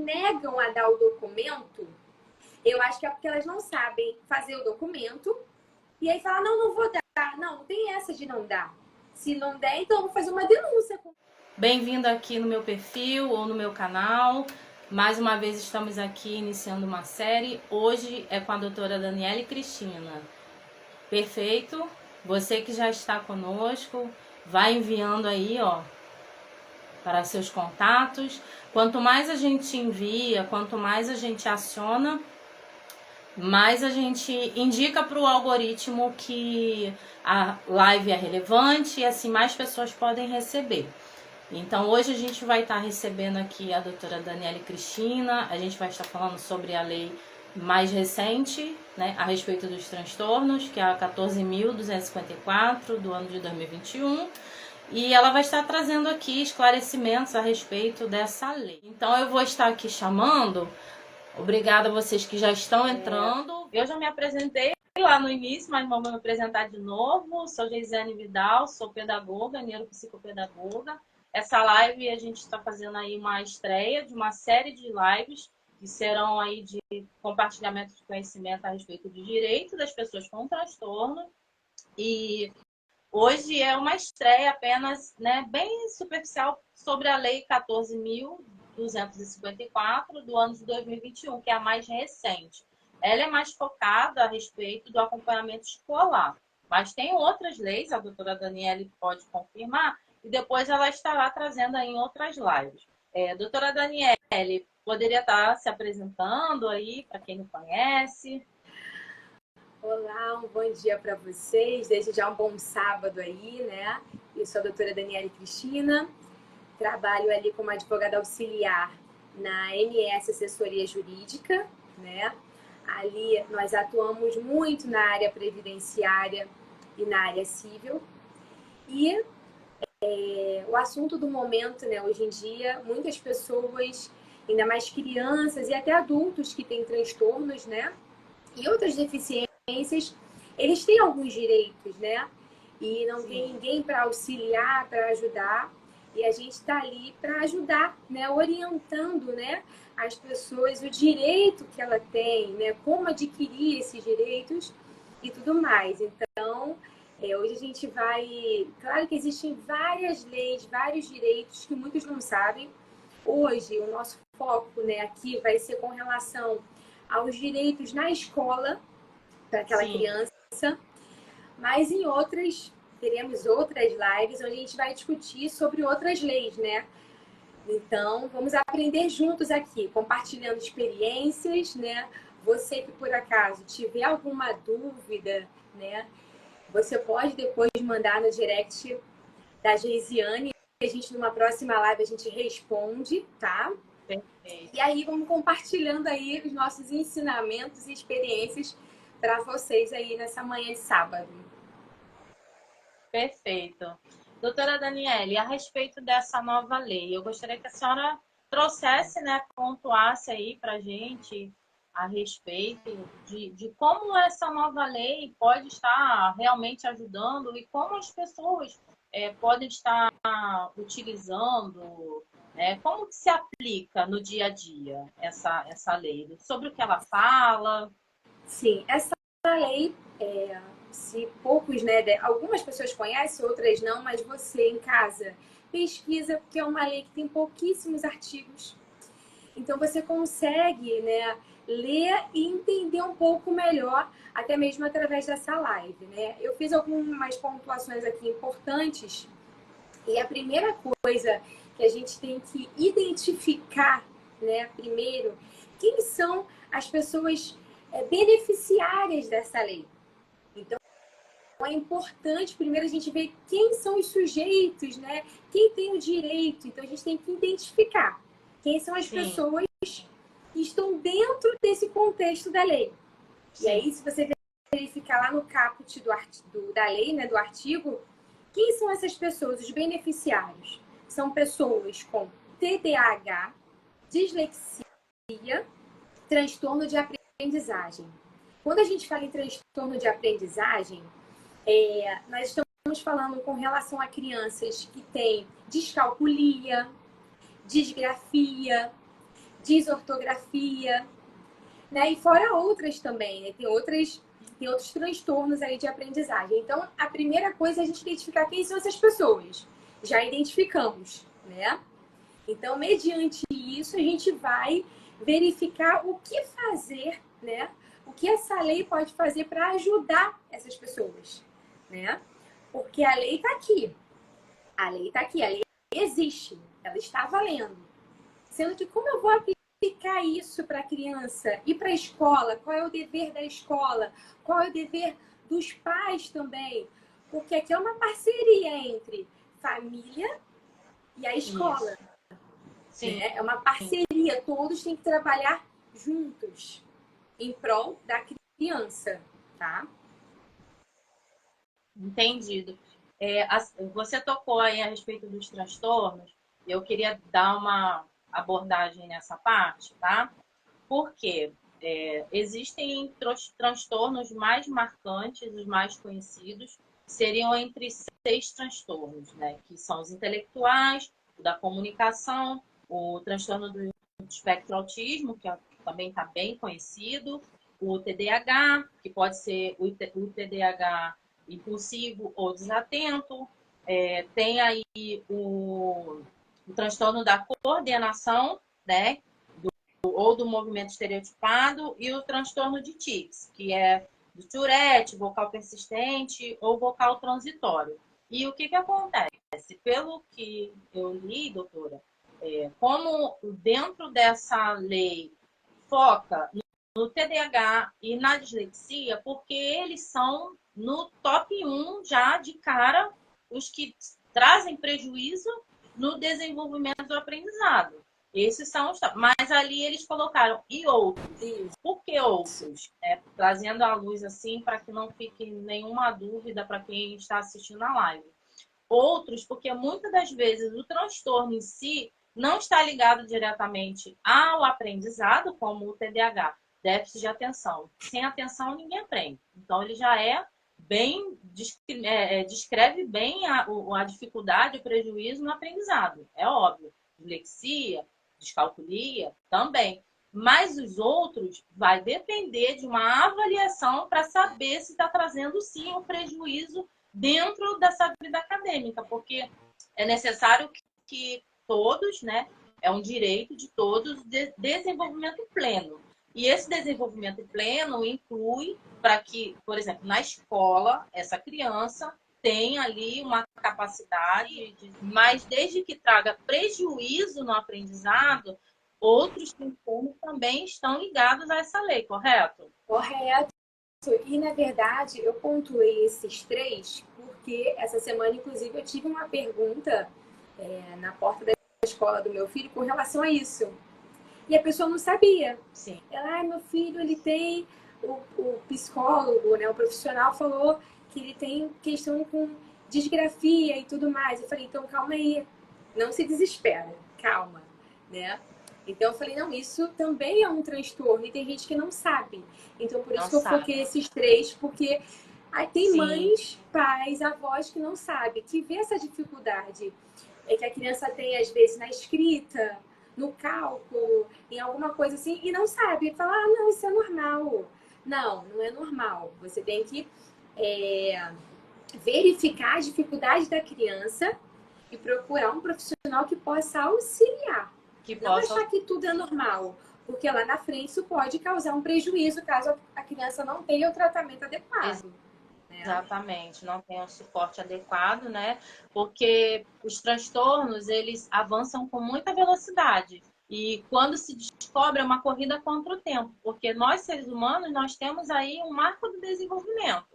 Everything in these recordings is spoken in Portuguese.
negam a dar o documento, eu acho que é porque elas não sabem fazer o documento. E aí fala, não, não vou dar. Não, não tem essa de não dar. Se não der, então eu vou fazer uma denúncia. Bem-vindo aqui no meu perfil ou no meu canal. Mais uma vez estamos aqui iniciando uma série. Hoje é com a doutora Daniele Cristina. Perfeito? Você que já está conosco, vai enviando aí, ó, para seus contatos. Quanto mais a gente envia, quanto mais a gente aciona, mais a gente indica para o algoritmo que a live é relevante e assim mais pessoas podem receber. Então hoje a gente vai estar recebendo aqui a doutora Daniele Cristina, a gente vai estar falando sobre a lei mais recente, né, a respeito dos transtornos, que é a 14.254 do ano de 2021, e ela vai estar trazendo aqui esclarecimentos a respeito dessa lei. Então eu vou estar aqui chamando. Obrigada a vocês que já estão entrando. Eu já me apresentei lá no início, mas vamos me apresentar de novo. Sou Geisiane Vidal, sou pedagoga, neuropsicopedagoga. Essa live a gente está fazendo aí uma estreia de uma série de lives que serão aí de compartilhamento de conhecimento a respeito do direito das pessoas com transtorno. E hoje é uma estreia apenas, né, bem superficial sobre a Lei 14.254 do ano de 2021, que é a mais recente. Ela é mais focada a respeito do acompanhamento escolar, mas tem outras leis, a doutora Daniele pode confirmar, e depois ela estará trazendo aí em outras lives. Doutora Daniele, poderia estar se apresentando aí para quem não conhece? Olá, um bom dia para vocês. Desde já um bom sábado aí, né? Eu sou a doutora Daniele Cristina, trabalho ali como advogada auxiliar na MS Assessoria Jurídica, né? Ali nós atuamos muito na área previdenciária e na área civil. E o assunto do momento, né? Hoje em dia, muitas pessoas, ainda mais crianças e até adultos que têm transtornos, né? E outras deficiências, eles têm alguns direitos, né? E não Sim. tem ninguém para auxiliar, para ajudar. E a gente está ali para ajudar, né? Orientando, né? As pessoas o direito que ela tem, né? Como adquirir esses direitos e tudo mais. Então, hoje a gente vai... Claro que existem várias leis, vários direitos que muitos não sabem. Hoje, o nosso foco, né, aqui vai ser com relação aos direitos na escola para aquela Sim. criança, mas em outras, teremos outras lives onde a gente vai discutir sobre outras leis, né? Então, vamos aprender juntos aqui, compartilhando experiências, né? Você que por acaso tiver alguma dúvida, né? Você pode depois mandar no direct da Geisiane, a gente numa próxima live a gente responde, tá? Perfeito. E aí vamos compartilhando aí os nossos ensinamentos e experiências para vocês aí nessa manhã de sábado. Perfeito. Doutora Daniele, a respeito dessa nova lei, eu gostaria que a senhora trouxesse, né, pontuasse aí para a gente a respeito de como essa nova lei pode estar realmente ajudando e como as pessoas podem estar utilizando, né, como que se aplica no dia a dia essa lei, sobre o que ela fala. Sim, essa lei, se poucos, né, algumas pessoas conhecem, outras não, mas você em casa pesquisa, porque é uma lei que tem pouquíssimos artigos. Então você consegue, né, ler e entender um pouco melhor, até mesmo através dessa live, né? Eu fiz algumas pontuações aqui importantes e a primeira coisa que a gente tem que identificar, né, primeiro, quem são as pessoas beneficiárias dessa lei. Então, é importante primeiro a gente ver quem são os sujeitos, né? Quem tem o direito. Então, a gente tem que identificar quem são as Sim. pessoas que estão dentro desse contexto da lei. Sim. E aí, se você verificar lá no caput da lei, né, do artigo, quem são essas pessoas, os beneficiários? São pessoas com TDAH, dislexia, transtorno de aprendizagem. Quando a gente fala em transtorno de aprendizagem, nós estamos falando com relação a crianças que têm descalculia, disgrafia, desortografia, né? E fora outras também, né? Tem outros transtornos aí de aprendizagem. Então, a primeira coisa é a gente identificar quem são essas pessoas. Já identificamos, né? Então, mediante isso, a gente vai verificar o que fazer, né? O que essa lei pode fazer para ajudar essas pessoas, né? Porque a lei está aqui. A lei está aqui, a lei existe, ela está valendo. Sendo que como eu vou aplicar isso para a criança e para a escola? Qual é o dever da escola? Qual é o dever dos pais também? Porque aqui é uma parceria entre família e a escola. Isso. Sim. Né? É uma parceria, todos têm que trabalhar juntos em prol da criança, tá? Entendido. Você tocou aí a respeito dos transtornos. Eu queria dar uma abordagem nessa parte, tá? Porque existem transtornos mais marcantes, os mais conhecidos, seriam entre 6 transtornos, né? Que são os intelectuais, o da comunicação, o transtorno do espectro autismo, que também está bem conhecido, o TDAH, que pode ser o TDAH impulsivo ou desatento, tem aí o transtorno da coordenação, né? Ou do movimento estereotipado, e o transtorno de tics, que é do Tourette, vocal persistente ou vocal transitório. E o que acontece? Pelo que eu li, doutora, como dentro dessa lei foca no TDAH e na dislexia, porque eles são no top 1 já de cara os que trazem prejuízo no desenvolvimento do aprendizado. Esses são os... Mas ali eles colocaram e outros. Por que outros? Trazendo à luz assim para que não fique nenhuma dúvida para quem está assistindo a live. Outros, porque muitas das vezes o transtorno em si não está ligado diretamente ao aprendizado, como o TDAH, déficit de atenção. Sem atenção, ninguém aprende. Então, ele já descreve bem a dificuldade, o prejuízo no aprendizado. É óbvio. Dislexia, descalculia, também. Mas os outros vai depender de uma avaliação para saber se está trazendo, sim, um prejuízo dentro dessa vida acadêmica, porque é necessário que todos, né, é um direito de todos, desenvolvimento pleno. E esse desenvolvimento pleno inclui para que, por exemplo, na escola, essa criança tenha ali uma capacidade, mas desde que traga prejuízo no aprendizado, outros transtornos também estão ligados a essa lei, correto? Correto. E, na verdade, eu pontuei esses 3 porque essa semana, inclusive, eu tive uma pergunta na porta da escola do meu filho com relação a isso. E a pessoa não sabia. Sim. Ela, meu filho, ele tem... O psicólogo, né, o profissional falou que ele tem questão com disgrafia e tudo mais. Eu falei, então calma aí. Não se desespera. Calma, né? Então eu falei, não, isso também é um transtorno e tem gente que não sabe. Então por isso que eu foquei esses 3, porque aí tem Sim. mães, pais, avós que não sabem, que vê essa dificuldade que a criança tem, às vezes, na escrita, no cálculo, em alguma coisa assim, e não sabe. Fala, ah, não, isso é normal. Não, não é normal. Você tem que verificar as dificuldades da criança e procurar um profissional que possa auxiliar. Não achar que tudo é normal, porque lá na frente isso pode causar um prejuízo caso a criança não tenha o tratamento adequado. Exatamente, não tenha o suporte adequado, né? Porque os transtornos, eles avançam com muita velocidade. E quando se descobre, é uma corrida contra o tempo, porque nós, seres humanos, nós temos aí um marco do desenvolvimento.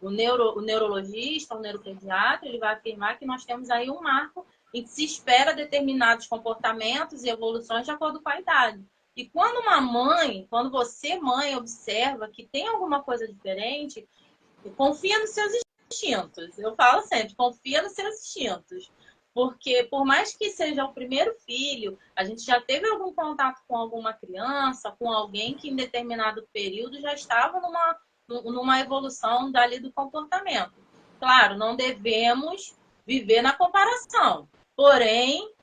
O neurologista, o neuropediatra, ele vai afirmar que nós temos aí um marco em que se espera determinados comportamentos e evoluções de acordo com a idade. E quando você, mãe, observa que tem alguma coisa diferente, confia nos seus instintos. Eu falo sempre, confia nos seus instintos. Porque por mais que seja o primeiro filho, a gente já teve algum contato com alguma criança, com alguém que em determinado período já estava numa evolução dali do comportamento. Claro, não devemos viver na comparação. Porém,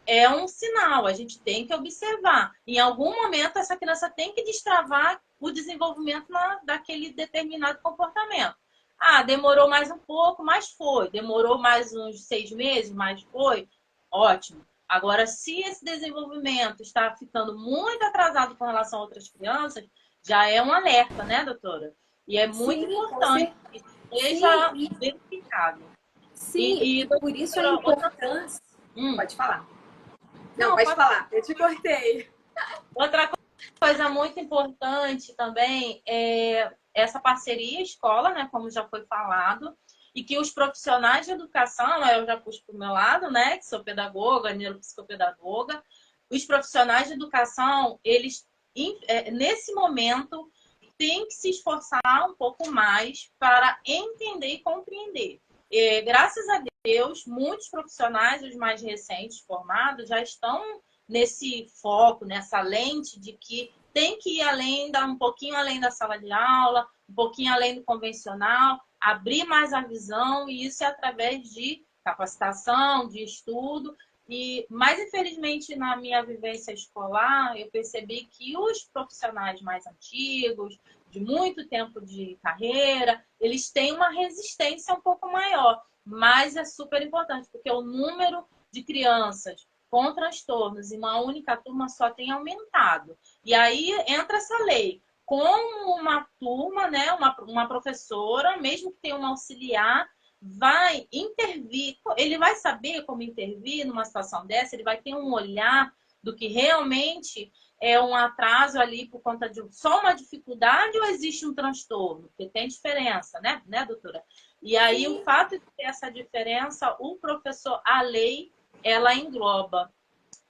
é um sinal, a gente tem que observar. Em algum momento, essa criança tem que destravar o desenvolvimento daquele determinado comportamento. Ah, demorou mais um pouco, mas foi. Demorou mais uns 6 meses, mas foi. Ótimo. Agora, se esse desenvolvimento está ficando muito atrasado com relação a outras crianças, já é um alerta, né, doutora? E é muito Sim, importante que seja sim, verificado. sim, e por isso a doutora, importância. Hum. Pode falar. Não, Não, pode falar. Eu te cortei. outra coisa muito importante também é essa parceria escola, né, como já foi falado, e que os profissionais de educação, eu já puxo para o meu lado, né, que sou pedagoga, neuropsicopedagoga, os profissionais de educação, eles, nesse momento, têm que se esforçar um pouco mais para entender e compreender. E, graças a Deus, muitos profissionais, os mais recentes formados, já estão nesse foco, nessa lente de que tem que ir além, dar um pouquinho além da sala de aula, um pouquinho além do convencional, abrir mais a visão, e isso é através de capacitação, de estudo. Mas infelizmente, na minha vivência escolar, eu percebi que os profissionais mais antigos, de muito tempo de carreira, eles têm uma resistência um pouco maior, mas é super importante, porque o número de crianças com transtornos em uma única turma só tem aumentado. E aí entra essa lei. Como uma turma, né, uma professora, mesmo que tenha um auxiliar, vai intervir, ele vai saber como intervir numa situação dessa, ele vai ter um olhar do que realmente é um atraso ali por conta de só uma dificuldade ou existe um transtorno? Porque tem diferença, né, doutora? E aí, Sim. o fato de ter essa diferença, o professor, a lei, ela engloba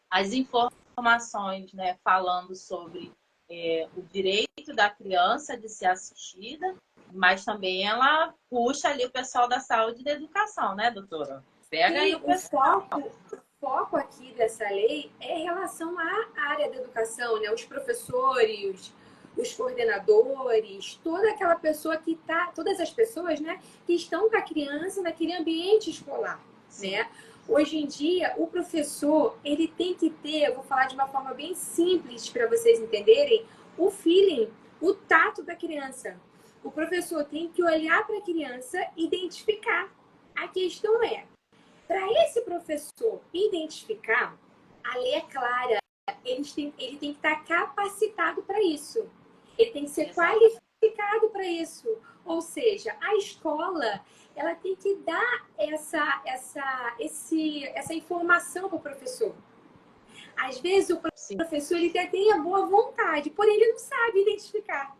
as informações, né, falando sobre o direito da criança de ser assistida, mas também ela puxa ali o pessoal da saúde e da educação, né, doutora? Pega aí Sim, o pessoal. o foco aqui dessa lei é em relação à área da educação, né? Os professores, os coordenadores, toda aquela pessoa que tá, todas as pessoas, né, que estão com a criança naquele ambiente escolar, né? Hoje em dia, o professor, ele tem que ter, eu vou falar de uma forma bem simples para vocês entenderem, o feeling, o tato da criança. O professor tem que olhar para a criança e identificar. A questão é, para esse professor identificar, a lei é clara, ele tem que estar capacitado para isso. Ele tem que ser qualificado para isso. Ou seja, a escola, ela tem que dar essa informação para o professor. Às vezes o professor ele até tem a boa vontade, porém ele não sabe identificar.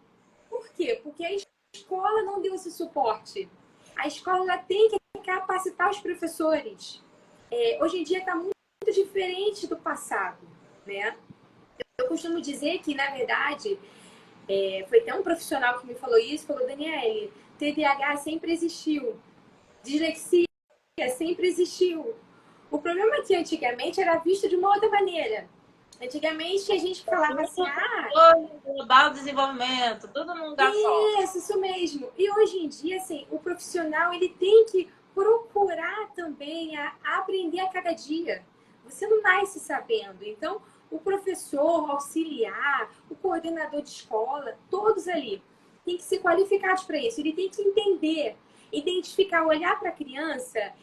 Por quê? Porque a escola não deu esse suporte. A escola ela tem que capacitar os professores. Hoje em dia está muito diferente do passado, né? Eu costumo dizer que, na verdade, foi até um profissional que me falou isso, falou, Daniele, TDAH sempre existiu, dislexia sempre existiu. O problema é que antigamente era visto de uma outra maneira. Antigamente a gente falava assim, global desenvolvimento, tudo num lugar só. Isso mesmo. E hoje em dia, assim, o profissional ele tem que procurar também a aprender a cada dia. Você não nasce sabendo. Então, o professor, o auxiliar, o coordenador de escola, todos ali têm que ser qualificados para isso. Ele tem que entender, identificar, olhar para a criança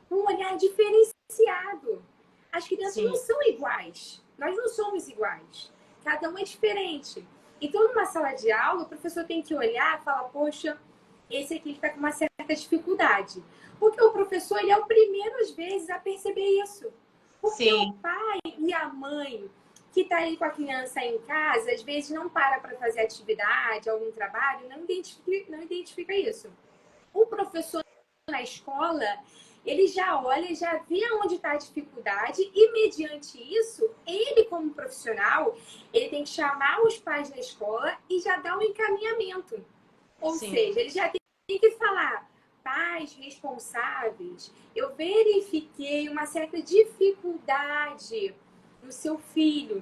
com um olhar diferenciado. As crianças não são iguais. Nós não somos iguais. Cada um é diferente. Então, numa sala de aula, o professor tem que olhar e falar, poxa, esse aqui está com uma certa dificuldade. Porque o professor ele é o primeiro, às vezes, a perceber isso. Porque o pai e a mãe que está aí com a criança em casa, às vezes não para fazer atividade, algum trabalho, não identifica isso. O professor na escola, ele já olha, já vê onde está a dificuldade e, mediante isso, ele, como profissional, ele tem que chamar os pais da escola e já dar um encaminhamento. Ou seja, ele já tem que falar, pais responsáveis, eu verifiquei uma certa dificuldade no seu filho.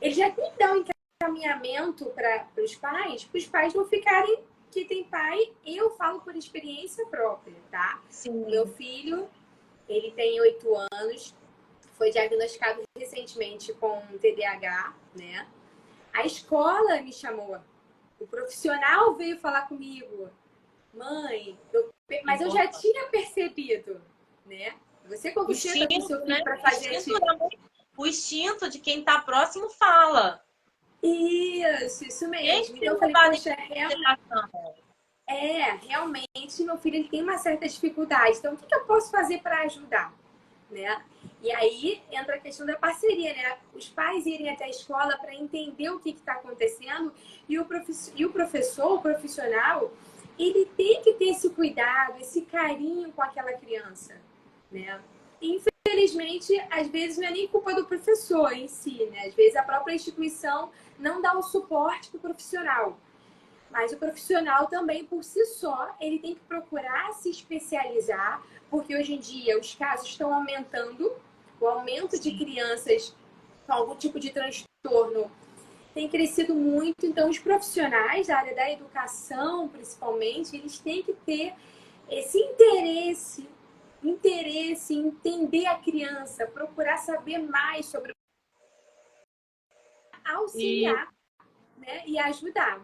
Ele já tem que dar um encaminhamento para os pais não ficarem que tem pai, eu falo por experiência própria, tá? Sim. Meu filho, ele tem 8 anos, foi diagnosticado recentemente com TDAH, né? A escola me chamou, o profissional veio falar comigo, mãe, mas eu já tinha percebido, né? Você quando senta com seu filho para fazer o instinto de quem está próximo fala. Isso mesmo. Então eu falei, poxa, realmente meu filho ele tem uma certa dificuldade. Então o que eu posso fazer para ajudar, né? E aí entra a questão da parceria, né? Os pais irem até a escola para entender o que está acontecendo e o professor, o profissional, ele tem que ter esse cuidado, esse carinho com aquela criança, né? Infelizmente, às vezes não é nem culpa do professor em si, né? Às vezes a própria instituição não dá o suporte para o profissional. Mas o profissional também, por si só, ele tem que procurar se especializar, porque hoje em dia os casos estão aumentando, o aumento de crianças com algum tipo de transtorno tem crescido muito, então os profissionais da área da educação, principalmente, eles têm que ter esse interesse em entender a criança, procurar saber mais sobre auxiliar, né, e ajudar.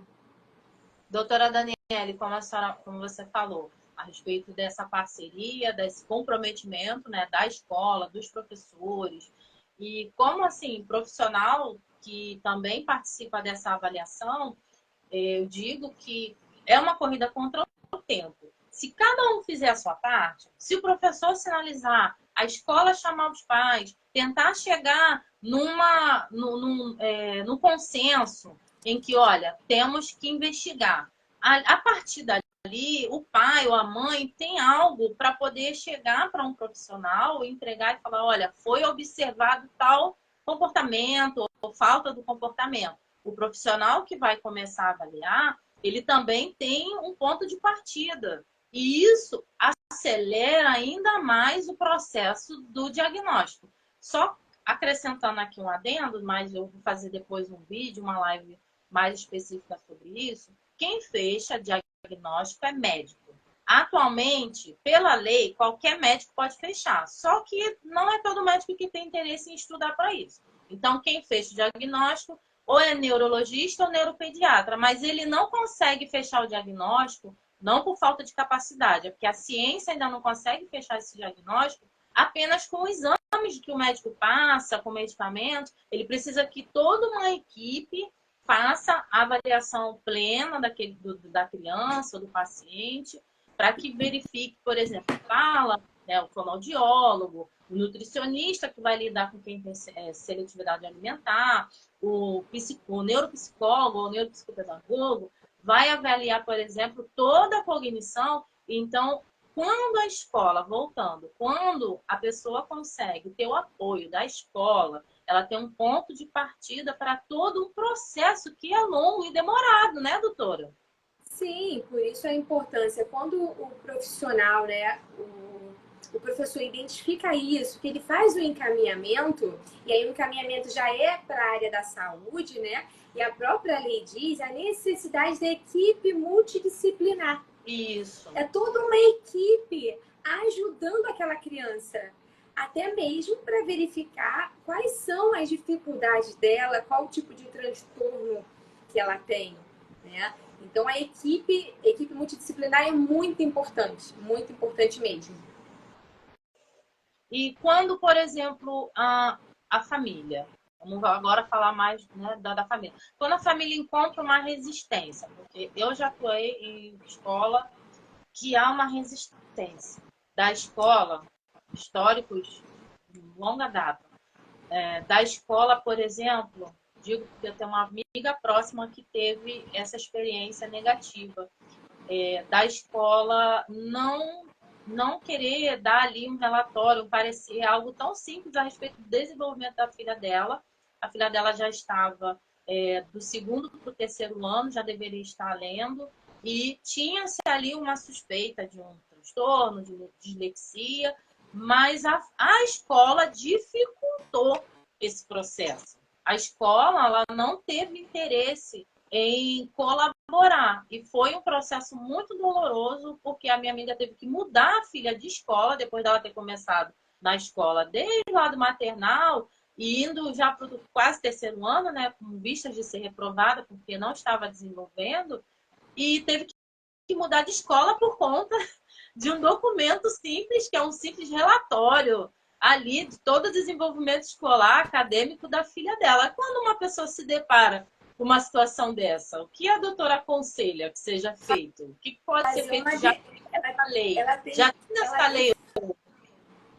Doutora Daniele, como você falou, a respeito dessa parceria, desse comprometimento, né, da escola, dos professores, e como assim, profissional que também participa dessa avaliação, eu digo que é uma corrida contra o tempo. Se cada um fizer a sua parte, se o professor sinalizar, a escola chamar os pais, tentar chegar num consenso em que, olha, temos que investigar. A partir dali, o pai ou a mãe tem algo para poder chegar para um profissional, entregar e falar, olha, foi observado tal comportamento ou falta do comportamento. O profissional que vai começar a avaliar, ele também tem um ponto de partida. E isso acelera ainda mais o processo do diagnóstico. Só acrescentando aqui um adendo, mas eu vou fazer depois um vídeo, uma live mais específica sobre isso. Quem fecha diagnóstico é médico. Atualmente, pela lei, qualquer médico pode fechar. Só que não é todo médico que tem interesse em estudar para isso. Então, quem fecha o diagnóstico ou é neurologista ou neuropediatra, mas ele não consegue fechar o diagnóstico, não por falta de capacidade, é porque a ciência ainda não consegue fechar esse diagnóstico apenas com exames que o médico passa, com medicamentos. Ele precisa que toda uma equipe faça a avaliação plena da criança ou do paciente, para que verifique, por exemplo, fala, né, o fonoaudiólogo, o nutricionista que vai lidar com quem tem seletividade alimentar, o neuropsicólogo ou neuropsicopedagogo vai avaliar, por exemplo, toda a cognição. Então, quando a escola, voltando, quando a pessoa consegue ter o apoio da escola, ela tem um ponto de partida para todo um processo que é longo e demorado, né, doutora? Sim, por isso a importância. Quando o profissional, né, o professor identifica isso, que ele faz o encaminhamento, e aí o encaminhamento já é para a área da saúde, né? E a própria lei diz a necessidade da equipe multidisciplinar. Isso. É toda uma equipe ajudando aquela criança, até mesmo para verificar quais são as dificuldades dela, qual o tipo de transtorno que ela tem, né? Então a equipe multidisciplinar é muito importante mesmo. E quando, por exemplo, a família, vamos agora falar mais, né, da família. Quando a família encontra uma resistência, porque eu já atuei em escola que há uma resistência da escola, históricos de longa data. Da escola, por exemplo, digo porque eu tenho uma amiga próxima que teve essa experiência negativa. Da escola não querer dar ali um relatório, um parecer, algo tão simples a respeito do desenvolvimento da filha dela. A filha dela já estava do segundo para o terceiro ano, já deveria estar lendo, e tinha-se ali uma suspeita de um transtorno, de dislexia, mas a escola dificultou esse processo. A escola ela não teve interesse em colaborar. E foi um processo muito doloroso, porque a minha amiga teve que mudar a filha de escola, depois dela ter começado na escola, desde lá do maternal, e indo já para o quase terceiro ano, né, com vistas de ser reprovada, porque não estava desenvolvendo, e teve que mudar de escola por conta de um documento simples, que é um simples relatório ali de todo o desenvolvimento escolar, acadêmico da filha dela. Quando uma pessoa se depara com uma situação dessa, o que a doutora aconselha que seja feito? O que pode ser feito já nessa lei? Já nessa lei.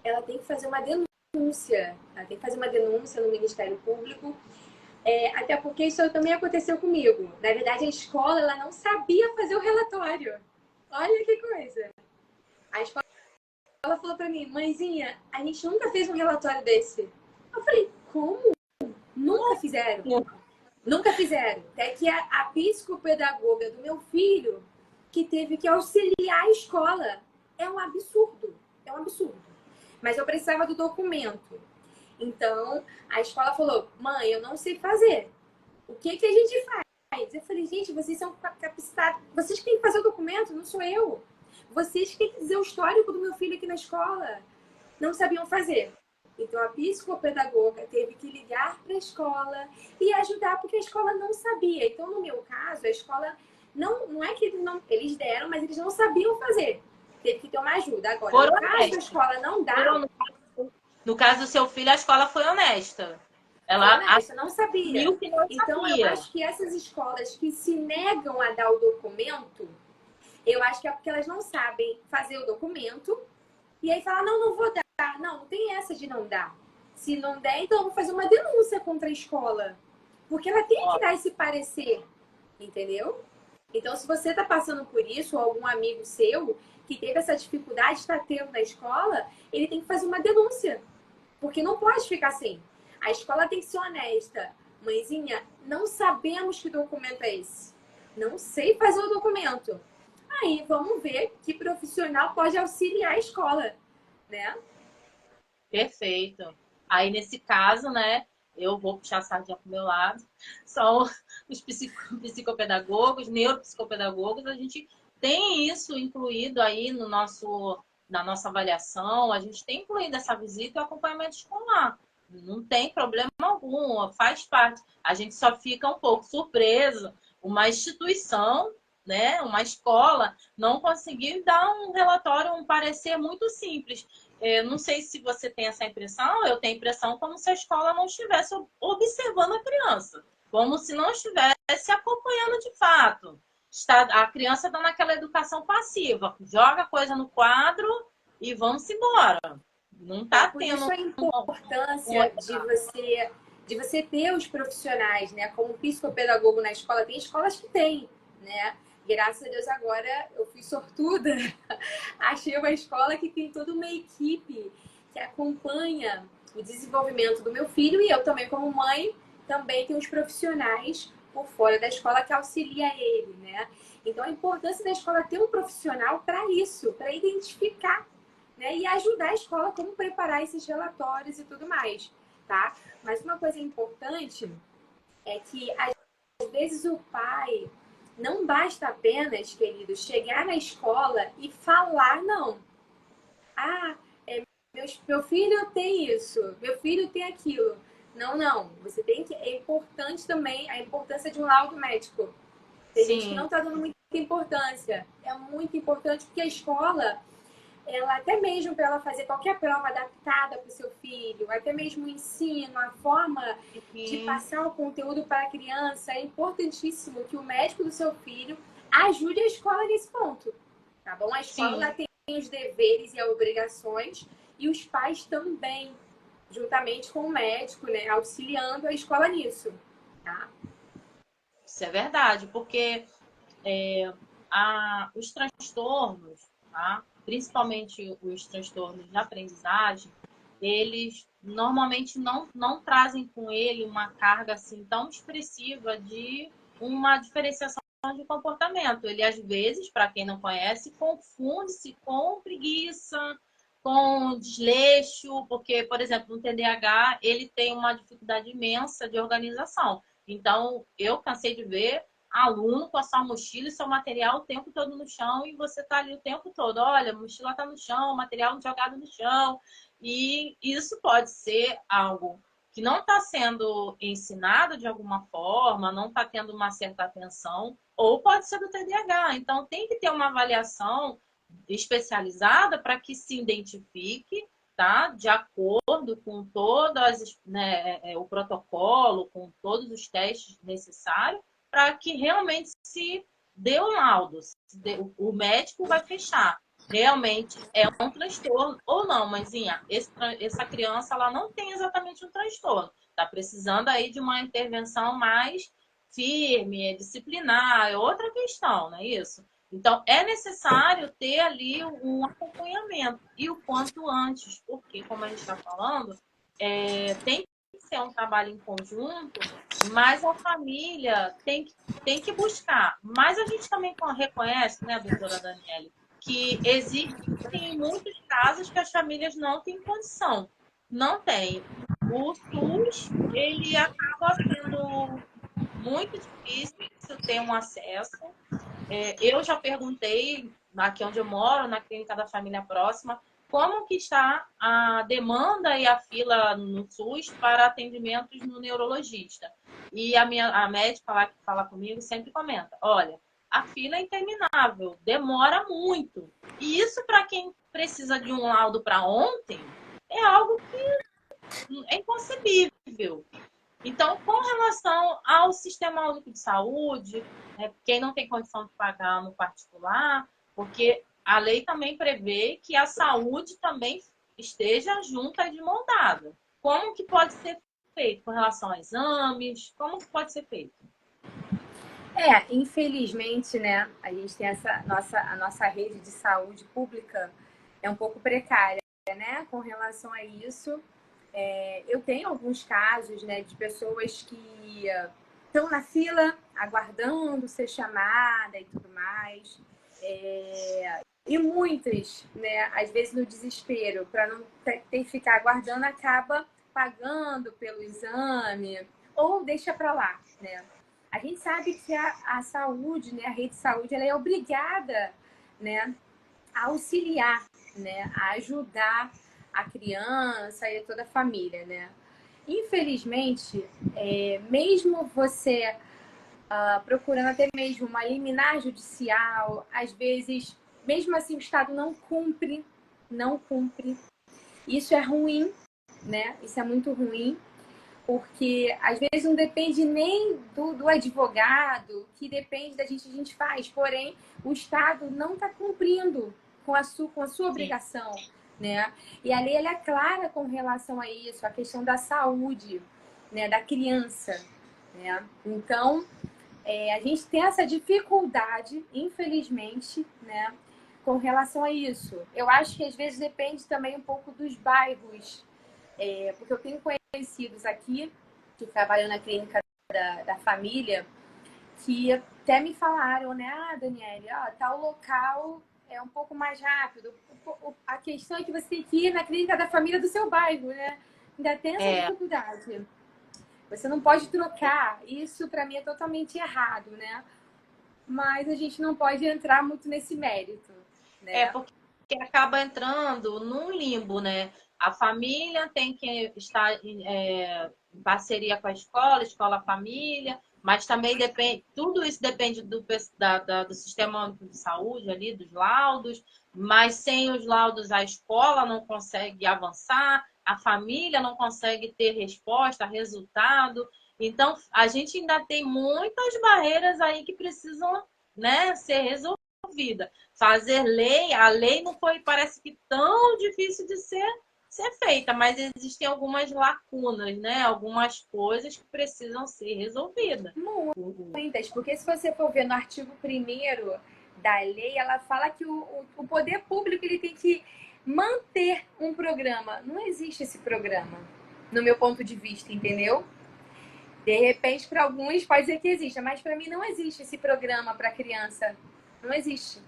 Ela tem que fazer uma denúncia. Ela tem que fazer uma denúncia no Ministério Público. Até porque isso também aconteceu comigo. Na verdade, a escola ela não sabia fazer o relatório. Olha que coisa. A escola falou pra mim, mãezinha, a gente nunca fez um relatório desse. Eu falei, como? Nunca fizeram. Nunca fizeram. Até que a psicopedagoga do meu filho, que teve que auxiliar a escola. É um absurdo. É um absurdo. Mas eu precisava do documento. Então, a escola falou, mãe, eu não sei fazer. O que a gente faz? Eu falei, gente, vocês são capacitados. Vocês que têm que fazer o documento, não sou eu. Vocês que têm que dizer o histórico do meu filho aqui na escola. Não sabiam fazer. Então, a psicopedagoga teve que ligar para a escola e ajudar, porque a escola não sabia. Então, no meu caso, a escola não é que eles deram, mas eles não sabiam fazer. Teve que ter uma ajuda. Agora, no caso da escola não dá... No caso do seu filho, a escola foi honesta. Ela não sabia. Que não então, sabia. Eu acho que essas escolas que se negam a dar o documento, eu acho que é porque elas não sabem fazer o documento e aí falam, não vou dar. Não tem essa de não dar. Se não der, então eu vou fazer uma denúncia contra a escola. Porque ela tem que dar esse parecer. Entendeu? Então, se você está passando por isso, ou algum amigo seu que teve essa dificuldade, está tendo na escola, ele tem que fazer uma denúncia. Porque não pode ficar assim. A escola tem que ser honesta. Mãezinha, não sabemos que documento é esse. Não sei fazer o documento. Aí, vamos ver que profissional pode auxiliar a escola, né? Perfeito. Aí, nesse caso, né, eu vou puxar a sardinha pro meu lado. São os psicopedagogos, neuropsicopedagogos. A gente tem isso incluído aí na nossa avaliação. A gente tem incluído essa visita e o acompanhamento escolar. Não tem problema algum, faz parte. A gente só fica um pouco surpreso. Uma instituição, né, uma escola, não conseguir dar um relatório, um parecer muito simples. Eu não sei se você tem essa impressão, eu tenho a impressão como se a escola não estivesse observando a criança, como se não estivesse acompanhando de fato. A criança está naquela educação passiva, joga coisa no quadro e vamos embora. Não está tendo... Isso a importância de você ter os profissionais, né? Como psicopedagogo na escola, tem escolas que tem, né? Graças a Deus agora eu fui sortuda. Achei uma escola que tem toda uma equipe que acompanha o desenvolvimento do meu filho e eu também como mãe também tenho os profissionais por fora da escola que auxilia ele, né? Então a importância da escola ter um profissional para isso, para identificar, né? E ajudar a escola como preparar esses relatórios e tudo mais, tá? Mas uma coisa importante é que às vezes o pai não basta apenas, querido, chegar na escola e falar, não. Meu filho tem isso, meu filho tem aquilo. Não. Você tem que... É importante também a importância de um laudo médico. Tem gente que não está dando muita importância. É muito importante porque a escola, ela até mesmo para ela fazer qualquer prova adaptada para o seu filho, até mesmo o ensino, a forma de passar o conteúdo para a criança, é importantíssimo que o médico do seu filho ajude a escola nesse ponto, tá bom? A escola tem os deveres e as obrigações e os pais também, juntamente com o médico, né, auxiliando a escola nisso, tá? Isso é verdade, porque os transtornos, tá? Principalmente os transtornos de aprendizagem, eles normalmente não trazem com ele uma carga assim tão expressiva de uma diferenciação de comportamento. Ele, às vezes, para quem não conhece, confunde-se com preguiça, com desleixo, porque, por exemplo, no TDAH, ele tem uma dificuldade imensa de organização. Então, eu cansei de ver aluno com a sua mochila e seu material o tempo todo no chão e você tá ali o tempo todo. Olha, a mochila tá no chão, o material jogado no chão. E isso pode ser algo que não está sendo ensinado de alguma forma, não está tendo uma certa atenção, ou pode ser do TDAH. Então, tem que ter uma avaliação especializada para que se identifique, tá? De acordo com todas, né, o protocolo, com todos os testes necessários, para que realmente se dê um laudo. O médico vai fechar. Realmente é um transtorno ou não, mãezinha, essa criança ela não tem exatamente um transtorno. Está precisando aí de uma intervenção mais firme, disciplinar, é outra questão, não é isso? Então, é necessário ter ali um acompanhamento, e o quanto antes, porque, como a gente está falando, tem que ser um trabalho em conjunto, mas a família tem que buscar. Mas a gente também reconhece, né, doutora Daniele, que existem muitos casos que as famílias não têm condição. Não tem. O SUS, ele acaba sendo muito difícil ter um acesso. Eu já perguntei, aqui onde eu moro, na Clínica da Família Próxima, como que está a demanda e a fila no SUS para atendimentos no neurologista. E a médica lá que fala comigo sempre comenta, olha, a fila é interminável, demora muito. E isso, para quem precisa de um laudo para ontem, é algo que é inconcebível. Então, com relação ao Sistema Único de Saúde, né, quem não tem condição de pagar no particular, porque a lei também prevê que a saúde também esteja junta de mão dada. Como que pode ser feito com relação a exames? Como que pode ser feito? Infelizmente, né, a gente tem a nossa rede de saúde pública é um pouco precária, né, com relação a isso. Eu tenho alguns casos, né, de pessoas que estão na fila, aguardando ser chamada e tudo mais. E muitas, né, às vezes no desespero, para não ter que ficar aguardando, acaba pagando pelo exame ou deixa para lá, né? A gente sabe que a saúde, né, a rede de saúde, ela é obrigada, né, a auxiliar, né, a ajudar a criança e toda a família, né? Infelizmente, mesmo você procurando até mesmo uma liminar judicial, às vezes, mesmo assim, o Estado não cumpre, não cumpre. Isso é ruim, né? Isso é muito ruim, porque às vezes não depende nem do advogado, que depende da gente, a gente faz, porém o Estado não está cumprindo com a sua obrigação, né? E a lei ela é clara com relação a isso, a questão da saúde, né, da criança, né? Então, a gente tem essa dificuldade, infelizmente, né, com relação a isso. Eu acho que às vezes depende também um pouco dos bairros, porque eu tenho conhecidos aqui que trabalham na clínica da família que até me falaram, né? Ah, Daniele, tal local é um pouco mais rápido. A questão é que você tem que ir na clínica da família do seu bairro, né? Ainda tem essa dificuldade. Você não pode trocar. Isso, para mim, é totalmente errado, né? Mas a gente não pode entrar muito nesse mérito, né? Porque acaba entrando num limbo, né? A família tem que estar em parceria com a escola, família, mas também depende, tudo isso depende do Sistema Único de Saúde ali, dos laudos, mas sem os laudos a escola não consegue avançar, a família não consegue ter resposta, resultado. Então, a gente ainda tem muitas barreiras aí que precisam, né, ser resolvidas. Fazer lei, a lei não foi, parece que tão difícil de ser feita, mas existem algumas lacunas, né? Algumas coisas que precisam ser resolvidas. Muitas, porque se você for ver no artigo 1º da lei, ela fala que o poder público ele tem que manter um programa. Não existe esse programa, no meu ponto de vista, entendeu? De repente, para alguns pode ser que exista, mas para mim não existe esse programa para criança. Não existe.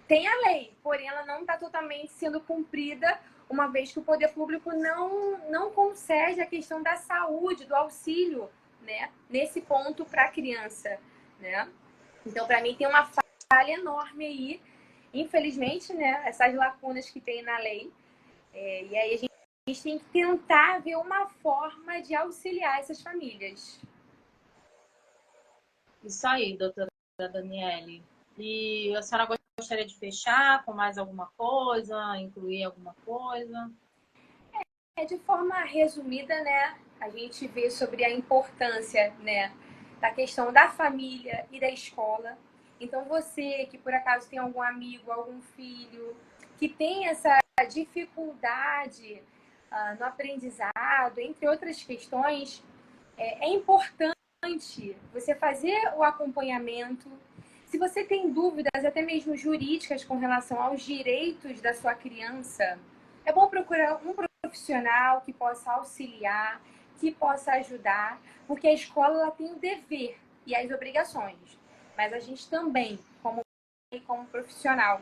Tem a lei, porém ela não está totalmente sendo cumprida, uma vez que o poder público não concede a questão da saúde, do auxílio, né, nesse ponto para a criança, né? Então, para mim, tem uma falha enorme aí, infelizmente, né, essas lacunas que tem na lei. E aí a gente tem que tentar ver uma forma de auxiliar essas famílias. Isso aí, doutora Daniele. E a senhora gostaria de fechar com mais alguma coisa, incluir alguma coisa? De forma resumida, né, a gente vê sobre a importância, né, da questão da família e da escola. Então, você que por acaso tem algum amigo, algum filho que tem essa dificuldade no aprendizado, entre outras questões, é importante você fazer o acompanhamento. Se você tem dúvidas, até mesmo jurídicas, com relação aos direitos da sua criança, é bom procurar um profissional que possa auxiliar, que possa ajudar, porque a escola ela tem o dever e as obrigações, mas a gente também, como profissional,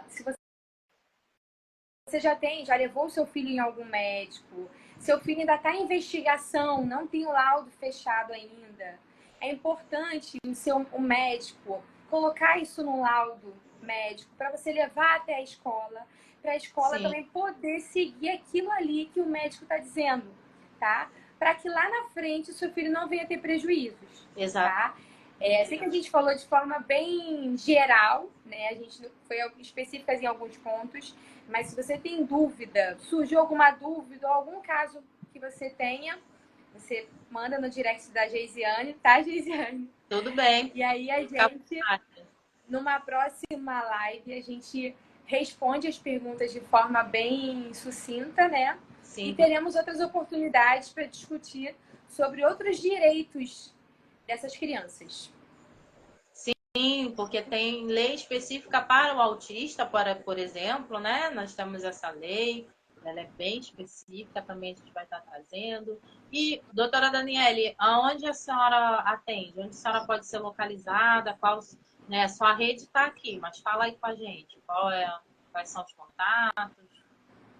se você já levou o seu filho em algum médico, seu filho ainda está em investigação, não tem o laudo fechado ainda, é importante o médico colocar isso no laudo médico para você levar até a escola, para a escola Sim. também poder seguir aquilo ali que o médico está dizendo, tá? Para que lá na frente o seu filho não venha ter prejuízos, Exato. tá? Sei que a gente falou de forma bem geral, né? A gente foi específicas em alguns pontos, mas se você tem dúvida, surgiu alguma dúvida ou algum caso que você tenha, você manda no direct da Geisiane, tá, Geisiane? Tudo bem. E aí a gente, numa próxima live, a gente responde as perguntas de forma bem sucinta, né? Sim. E teremos outras oportunidades para discutir sobre outros direitos dessas crianças. Sim, porque tem lei específica para o autista, por exemplo, né? Nós temos essa lei, ela é bem específica, também a gente vai estar trazendo. E, doutora Daniele, aonde a senhora atende? Onde a senhora pode ser localizada? Qual, né? Sua rede está aqui, mas fala aí com a gente. Quais são os contatos?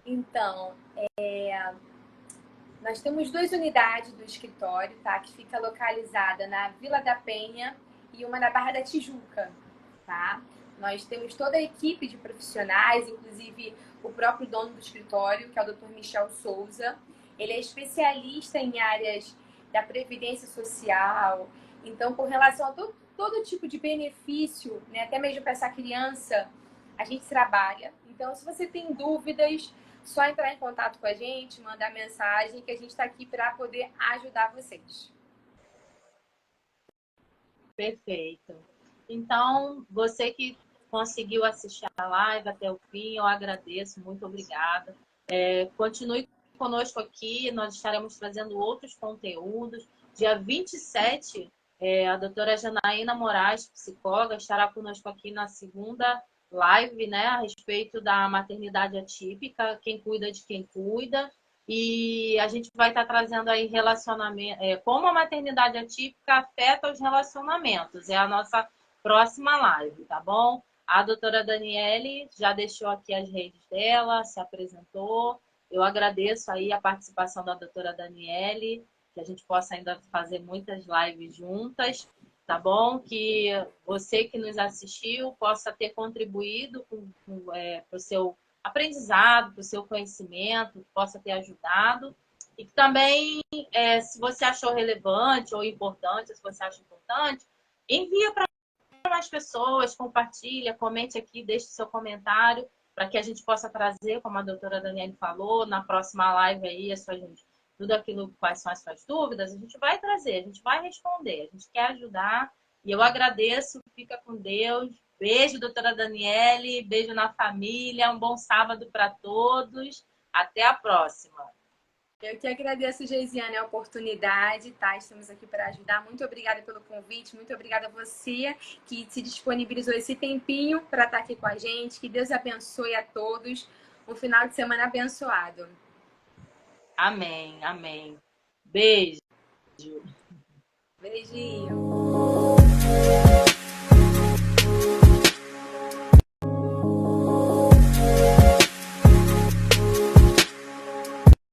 Então, nós temos 2 unidades do escritório, tá? Que fica localizada na Vila da Penha e uma na Barra da Tijuca, tá? Nós temos toda a equipe de profissionais, inclusive o próprio dono do escritório, que é o Dr. Michel Souza. Ele é especialista em áreas da previdência social. Então, com relação a todo tipo de benefício, né, até mesmo para essa criança, a gente trabalha. Então, se você tem dúvidas, só entrar em contato com a gente, mandar mensagem, que a gente está aqui para poder ajudar vocês. Perfeito. Então, você que conseguiu assistir a live até o fim, eu agradeço, muito obrigada. Continue conosco aqui, nós estaremos trazendo outros conteúdos. Dia 27, a doutora Janaína Moraes, psicóloga, estará conosco aqui na segunda live, né, a respeito da maternidade atípica, quem cuida de quem cuida. E a gente vai estar trazendo aí relacionamento, como a maternidade atípica afeta os relacionamentos. É a nossa próxima live, tá bom? A doutora Daniele já deixou aqui as redes dela, se apresentou. Eu agradeço aí a participação da doutora Daniele, que a gente possa ainda fazer muitas lives juntas, tá bom? Que você que nos assistiu possa ter contribuído para o seu aprendizado, para o seu conhecimento, possa ter ajudado. E que também, se você achou relevante ou importante, se você acha importante, envia para mais pessoas, compartilha, comente aqui, deixe seu comentário, para que a gente possa trazer, como a doutora Daniele falou, na próxima live aí, tudo aquilo, quais são as suas dúvidas, a gente vai trazer, a gente vai responder, a gente quer ajudar. E eu agradeço, fica com Deus. Beijo, doutora Daniele, beijo na família, um bom sábado para todos. Até a próxima. Eu que agradeço, Geisiane, a oportunidade, tá? Estamos aqui para ajudar. Muito obrigada pelo convite, muito obrigada a você que se disponibilizou esse tempinho para estar aqui com a gente. Que Deus abençoe a todos. Um final de semana abençoado. Amém, amém. Beijo. Beijinho.